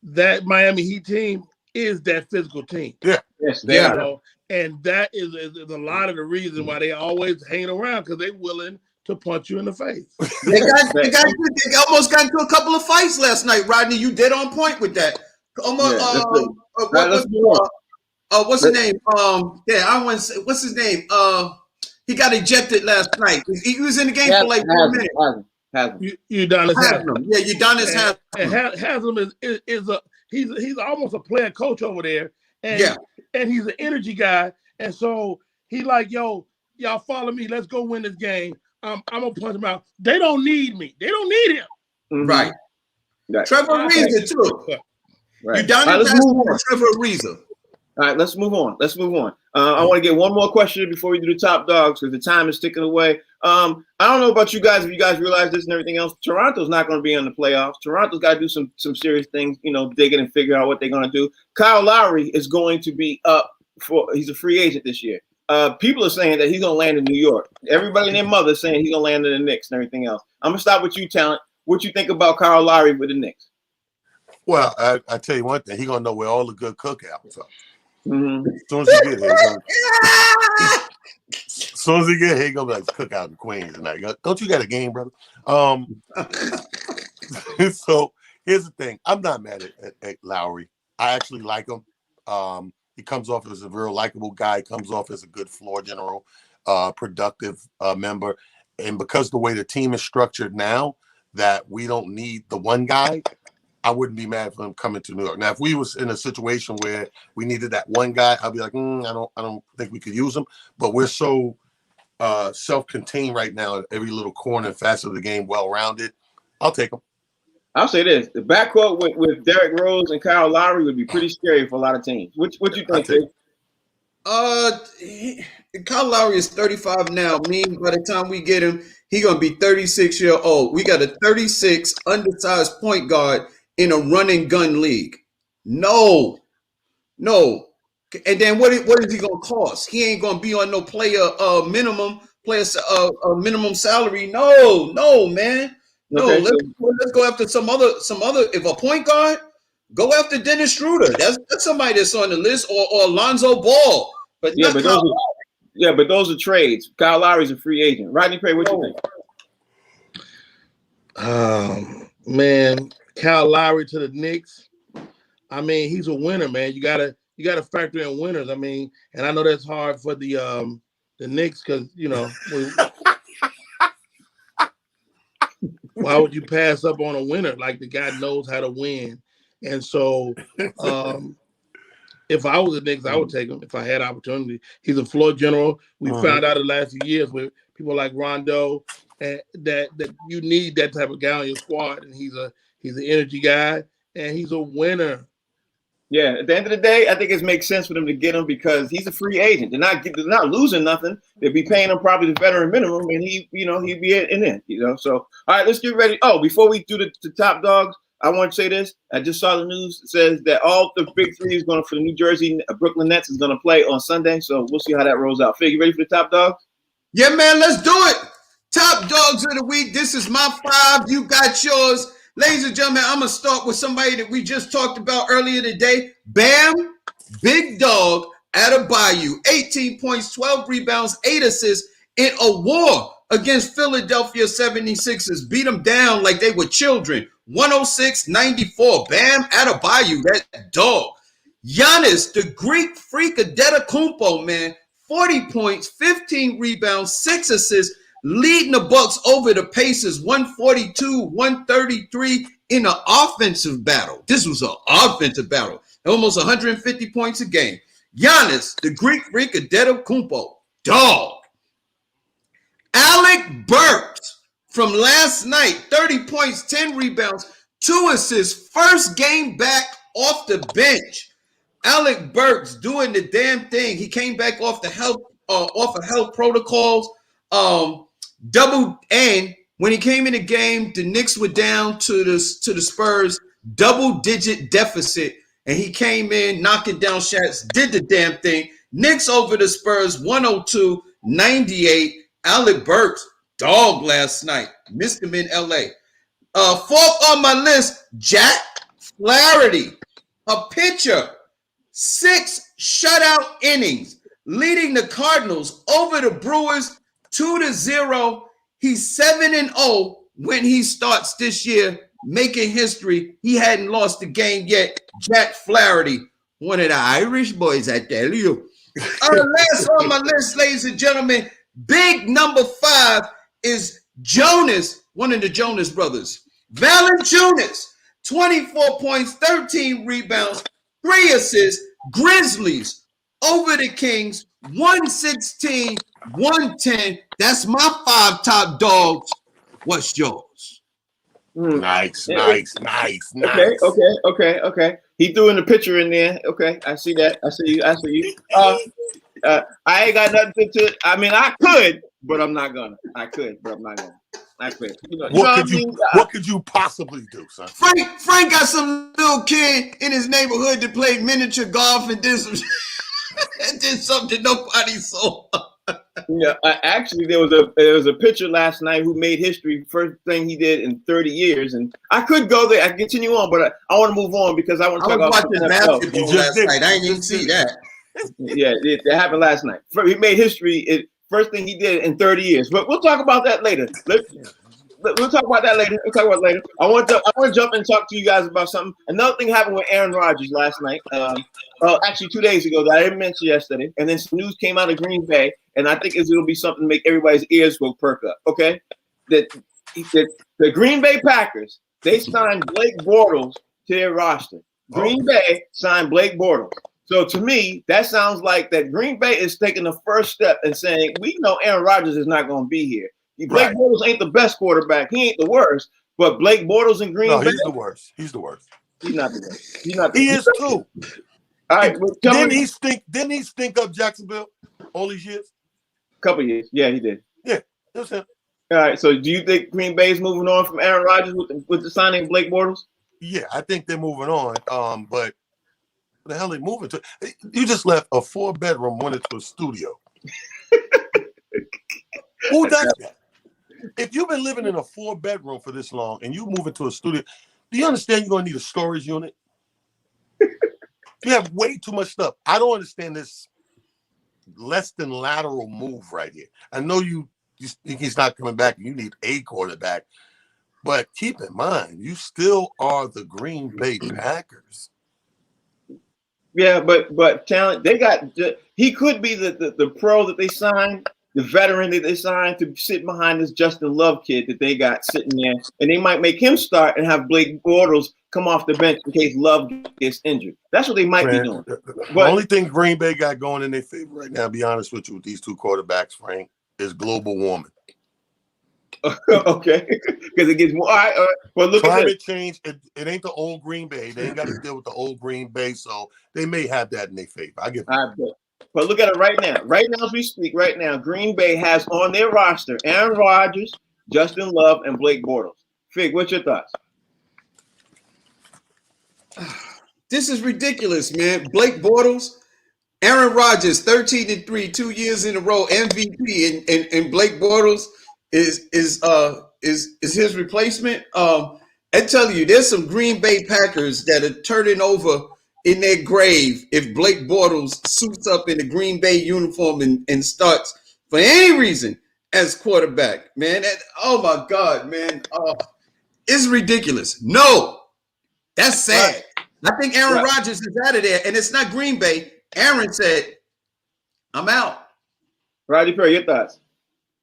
S4: That Miami Heat team is that physical team.
S2: Yeah.
S1: Yes, they are.
S4: And that is a lot of the reason why they always hanging around because they're willing to punch you in the face.
S3: They almost got into a couple of fights last night, Rodney. You did on point with that. What's his name? What's his name? He got ejected last night. He was in the game for like 1 minute.
S4: Udonis Haslim.
S3: Yeah, Udonis Haslim.
S4: And Haslim he's almost a player coach over there. And he's an energy guy. And so he like, yo, y'all follow me. Let's go win this game. I'm gonna punch him out. They don't need me. They don't need him.
S3: Mm-hmm. Right. Trevor Ariza too.
S1: Right.
S3: Udonis Haslim and Trevor Ariza.
S1: All right, let's move on. I want to get one more question before we do the top dogs because the time is ticking away. I don't know about you guys, if you guys realize this and everything else. Toronto's not going to be in the playoffs. Toronto's got to do some serious things, digging and figure out what they're going to do. Kyle Lowry is going to be he's a free agent this year. People are saying that he's going to land in New York. Everybody and their mother is saying he's going to land in the Knicks and everything else. I'm going to start with you, Talent. What you think about Kyle Lowry with the Knicks?
S2: Well, I tell you one thing. He's going to know where all the good cookouts are.
S1: Mm-hmm.
S2: As soon as he get here, he's gonna be like cookout in Queens tonight. Don't you got a game, brother? So here's the thing. I'm not mad at Lowry. I actually like him. He comes off as a real likable guy. Comes off as a good floor general, productive member. And because the way the team is structured now, that we don't need the one guy, I wouldn't be mad for him coming to New York. Now, if we was in a situation where we needed that one guy, I'd be like, I don't think we could use him. But we're so self-contained right now at every little corner and facet of the game, well-rounded. I'll take him.
S1: I'll say this: the backcourt with Derrick Rose and Kyle Lowry would be pretty scary for a lot of teams. What you think?
S3: Kyle Lowry is 35 now. Meaning by the time we get him, he's gonna be 36 years old. We got a 36 undersized point guard in a run and gun league. No. And then what is he gonna cost? He ain't gonna be on no minimum salary. No, man. No,
S1: Okay,
S3: let's go after some other. If a point guard, go after Dennis Schroeder. That's somebody that's on the list, or Alonzo Ball. But
S1: those are trades. Kyle Lowry's a free agent. Rodney Perry, what you think?
S4: Man, Kyle Lowry to the Knicks. I mean, he's a winner, man. You gotta factor in winners. I mean, and I know that's hard for the Knicks because why would you pass up on a winner? Like, the guy knows how to win. And so if I was the Knicks, I would take him if I had opportunity. He's a floor general. We found out in the last few years with people like Rondo that you need that type of guy on your squad. And he's an energy guy, and he's a winner.
S1: Yeah, at the end of the day, I think it makes sense for them to get him because he's a free agent. They're not losing nothing. They'll be paying him probably the veteran minimum, and he'd be in it. So all right, let's get ready. Oh, before we do the top dogs, I want to say this. I just saw the news. It says that all the big three is going for the New Jersey Brooklyn Nets is going to play on Sunday. So we'll see how that rolls out. Fig, you ready for the top dogs?
S3: Yeah, man, let's do it. Top dogs of the week. This is my 5. You got yours. Ladies and gentlemen, I'm going to start with somebody that we just talked about earlier today. Bam, Big Dog Adebayo. 18 points, 12 rebounds, 8 assists in a war against Philadelphia 76ers. Beat them down like they were children. 106-94. Bam Adebayo, that dog. Giannis, the Greek freak Antetokounmpo, man. 40 points, 15 rebounds, 6 assists. Leading the Bucks over the Pacers, 142-133 in an offensive battle. This was an offensive battle. Almost 150 points a game. Giannis, the Greek freak Antetokounmpo, dog. Alec Burks from last night, 30 points, 10 rebounds, 2 assists. First game back off the bench. Alec Burks doing the damn thing. He came back off of health protocols. When he came in the game, the Knicks were down to the Spurs, double-digit deficit, and he came in, knocking down shots, did the damn thing. Knicks over the Spurs, 102-98. Alec Burks, dog last night. Missed him in L.A. Fourth on my list, Jack Flaherty, a pitcher, 6 shutout innings, leading the Cardinals over the Brewers 2-0. He's 7-0 when he starts this year, making history. He hadn't lost a game yet. Jack Flaherty, one of the Irish boys, I tell you. Last on my list, ladies and gentlemen, big number 5 is Jonas, one of the Jonas brothers. Valanciunas, 24 points, 13 rebounds, 3 assists. Grizzlies over the Kings, 116-110. That's my 5 top dogs. What's yours?
S2: Nice.
S1: Okay. He threw in the picture in there. Okay, I see that. I see you. I ain't got nothing to. I mean, I could, but I'm not gonna. I could, but I'm not gonna. I could.
S2: What could you possibly do, son?
S3: Frank got some little kid in his neighborhood that played miniature golf and did some did something nobody saw.
S1: Yeah, actually, there was a pitcher last night who made history. First thing he did in 30 years, and I could go there. I can continue on, but I want to move on because I want to talk about
S3: watching basketball last night. I didn't even see that.
S1: Yeah, it happened last night. He made history. First thing he did in 30 years, but we'll talk about that later. We'll talk about that later. I want to jump and talk to you guys about something. Another thing happened with Aaron Rodgers last night. Actually 2 days ago that I didn't mention yesterday. And then some news came out of Green Bay, and I think it'll be something to make everybody's ears go perk up. Okay, the Green Bay Packers, they signed Blake Bortles to their roster. Green Bay signed Blake Bortles. So to me, that sounds like that Green Bay is taking the first step and saying, we know Aaron Rodgers is not going to be here. Blake Bortles ain't the best quarterback. He ain't the worst. But Blake Bortles in Green Bay.
S2: He's the worst. He's
S1: not the worst.
S2: He is too.
S1: All right. Well,
S2: didn't he stink up Jacksonville all these years?
S1: A couple years. Yeah, he did.
S2: Yeah, it was him.
S1: All right. So do you think Green Bay is moving on from Aaron Rodgers with the signing of Blake Bortles?
S2: Yeah, I think they're moving on. But where the hell are they moving to? You just left a 4-bedroom, went into a studio. Who does that? If you've been living in a 4-bedroom for this long and you move into a studio, do you understand you're going to need a storage unit? You have way too much stuff. I don't understand this less than lateral move right here. I know you think he's not coming back and you need a quarterback, but keep in mind, you still are the Green Bay Packers.
S1: Yeah, but talent, they got, he could be the pro that they signed, the veteran that they signed to sit behind this Justin Love kid that they got sitting there, and they might make him start and have Blake Bortles come off the bench in case Love gets injured. That's what they might be doing.
S2: The only thing Green Bay got going in their favor right now, to be honest with you, with these two quarterbacks, Frank, is global warming.
S1: Okay, because it gets more. All right. Well, look
S2: climate
S1: at
S2: change. It ain't the old Green Bay. They ain't got to deal with the old Green Bay, so they may have that in their favor. I give.
S1: But look at it right now. Right now, as we speak, right now, Green Bay has on their roster Aaron Rodgers, Justin Love, and Blake Bortles. Fig, what's your thoughts?
S3: This is ridiculous, man. Blake Bortles, Aaron Rodgers, 13-3, 2 years in a row, MVP, and Blake Bortles is his replacement. I tell you, there's some Green Bay Packers that are turning over in their grave if Blake Bortles suits up in a Green Bay uniform and starts for any reason as quarterback, man. Oh my God, man. It's ridiculous. No, that's sad. I think Aaron Rodgers is out of there, and it's not Green Bay. Aaron said, I'm out.
S1: Rodney Perry, your thoughts?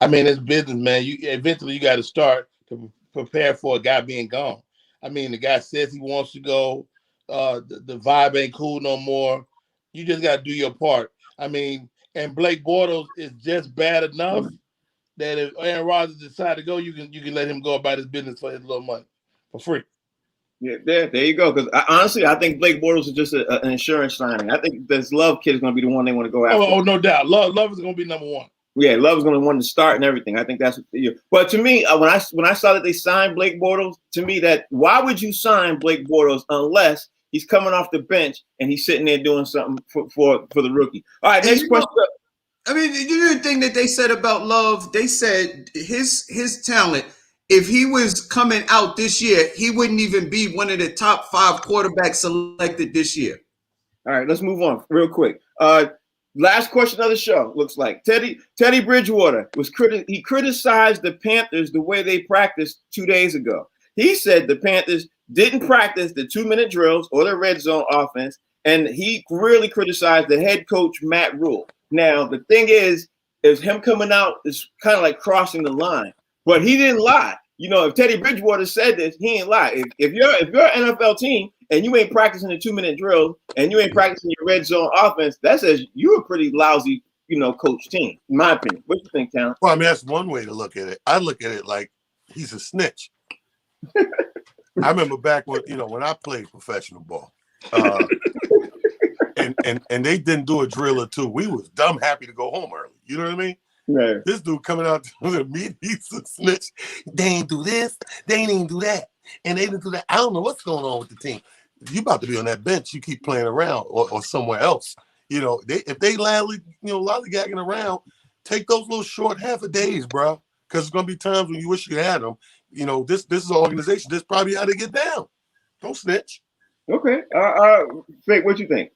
S4: I mean, it's business, man. Eventually you got to start to prepare for a guy being gone. I mean, the guy says he wants to go. The vibe ain't cool no more. You just got to do your part. I mean, and Blake Bortles is just bad enough that if Aaron Rodgers decides to go, you can let him go about his business for his little money for free.
S1: Yeah, there you go. Because honestly, I think Blake Bortles is just an insurance signing. I think this Love kid is going to be the one they want to go after.
S4: Oh, no doubt. Love is going to be number one.
S1: Yeah, Love is going to want to start and everything. I think that's what you. But to me, when I saw that they signed Blake Bortles, to me that why would you sign Blake Bortles unless he's coming off the bench and he's sitting there doing something for the rookie? All right, next question.
S3: I mean, you know the thing that they said about Love? They said his talent. If he was coming out this year, he wouldn't even be one of the top 5 quarterbacks selected this year.
S1: All right, let's move on real quick. Last question of the show, looks like. Teddy Bridgewater he criticized the Panthers the way they practiced 2 days ago. He said the Panthers didn't practice the 2-minute drills or the red zone offense, and he really criticized the head coach, Matt Rule. Now, the thing is him coming out is kind of like crossing the line. But he didn't lie. You know, if Teddy Bridgewater said this, he ain't lie. If you're an NFL team and you ain't practicing the 2-minute drill and you ain't practicing your red zone offense, that says you're a pretty lousy, coach team, in my opinion. What do you think, Talon?
S2: Well, I mean, that's one way to look at it. I look at it like he's a snitch. I remember back when I played professional ball, and they didn't do a drill or two. We was dumb happy to go home early. You know what I mean?
S1: Right.
S2: This dude coming out to the meet, he's a snitch. They ain't do this, they ain't even do that, and they didn't do that. I don't know what's going on with the team. You about to be on that bench. You keep playing around or somewhere else. If they lollygagging around, take those little short half a days, bro. Because there's gonna be times when you wish you had them. This is an organization. This is probably how they get down. Don't snitch.
S1: Okay. Fake, what you think?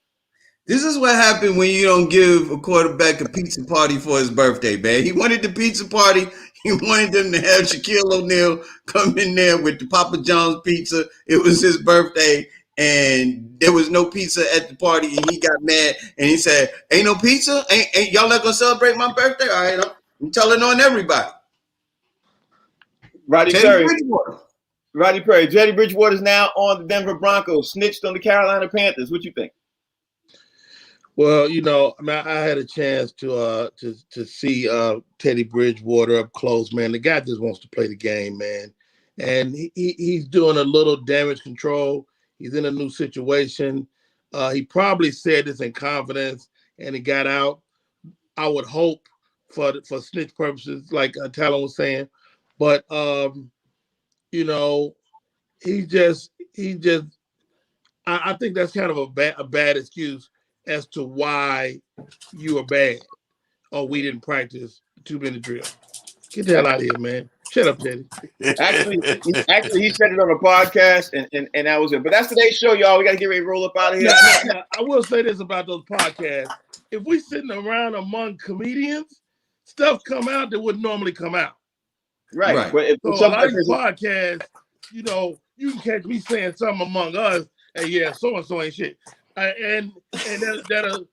S3: This is what happened when you don't give a quarterback a pizza party for his birthday, man. He wanted the pizza party. He wanted them to have Shaquille O'Neal come in there with the Papa John's pizza. It was his birthday, and there was no pizza at the party, and he got mad, and he said, ain't no pizza? Ain't y'all not going to celebrate my birthday? All right, I'm telling on everybody.
S1: Roddy Perry. Teddy Bridgewater is now on the Denver Broncos, snitched on the Carolina Panthers. What you think?
S4: Well, I had a chance to see Teddy Bridgewater up close, man. The guy just wants to play the game, man. And he's doing a little damage control. He's in a new situation. He probably said this in confidence, and he got out. I would hope for snitch purposes, like Talon was saying. But I think that's kind of a bad excuse as to why you are bad. Oh, we didn't practice 2-minute drill. Get the hell out of here, man. Shut up, Teddy.
S1: Actually, he said it on a podcast, and that was it. But that's today's show, y'all. We got to get ready to roll up out of here.
S4: Now, I will say this about those podcasts. If we sitting around among comedians, stuff come out that wouldn't normally come out.
S1: Right.
S4: But so a lot of these podcasts, you can catch me saying something among us, and yeah, so-and-so ain't shit. And that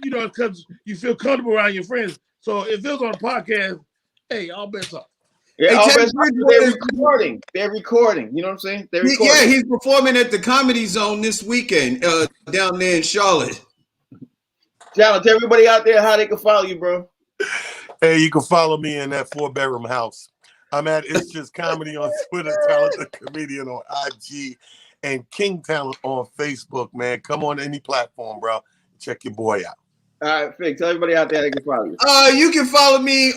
S4: because you feel comfortable around your friends. So if it was on a podcast, hey, all bets up.
S1: Yeah, they're recording. They're recording. You know what I'm saying? They're recording.
S3: Yeah, he's performing at the Comedy Zone this weekend down there in Charlotte.
S1: Tell everybody out there how they can follow you, bro.
S2: Hey, you can follow me in that 4-bedroom house. I'm at It's Just Comedy on Twitter, Talent the Comedian on IG, and King Talent on Facebook, man. Come on any platform, bro. Check your boy out.
S1: All right, Fig, tell everybody out there they can follow you.
S3: You can follow me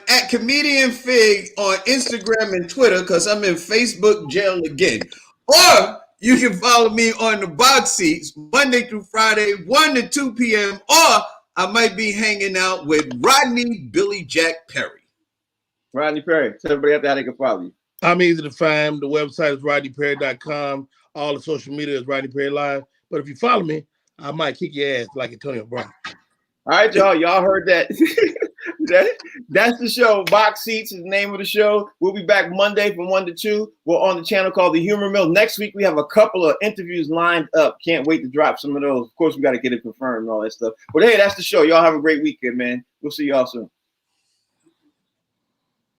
S3: at Comedian Fig on Instagram and Twitter, because I'm in Facebook jail again. Or you can follow me on the box seats Monday through Friday, 1 to 2 p.m. Or I might be hanging out with Rodney Billy Jack Perry.
S1: Rodney Perry, tell everybody out there how they can follow you.
S4: I'm easy to find. The website is rodneyperry.com. All the social media is Rodney Perry Live. But if you follow me, I might kick your ass like Antonio Brown.
S1: All right, y'all. Y'all heard that. That's the show. Box Seats is the name of the show. We'll be back Monday from 1 to 2. We're on the channel called The Humor Mill. Next week, we have a couple of interviews lined up. Can't wait to drop some of those. Of course, we got to get it confirmed and all that stuff. But hey, that's the show. Y'all have a great weekend, man. We'll see y'all soon.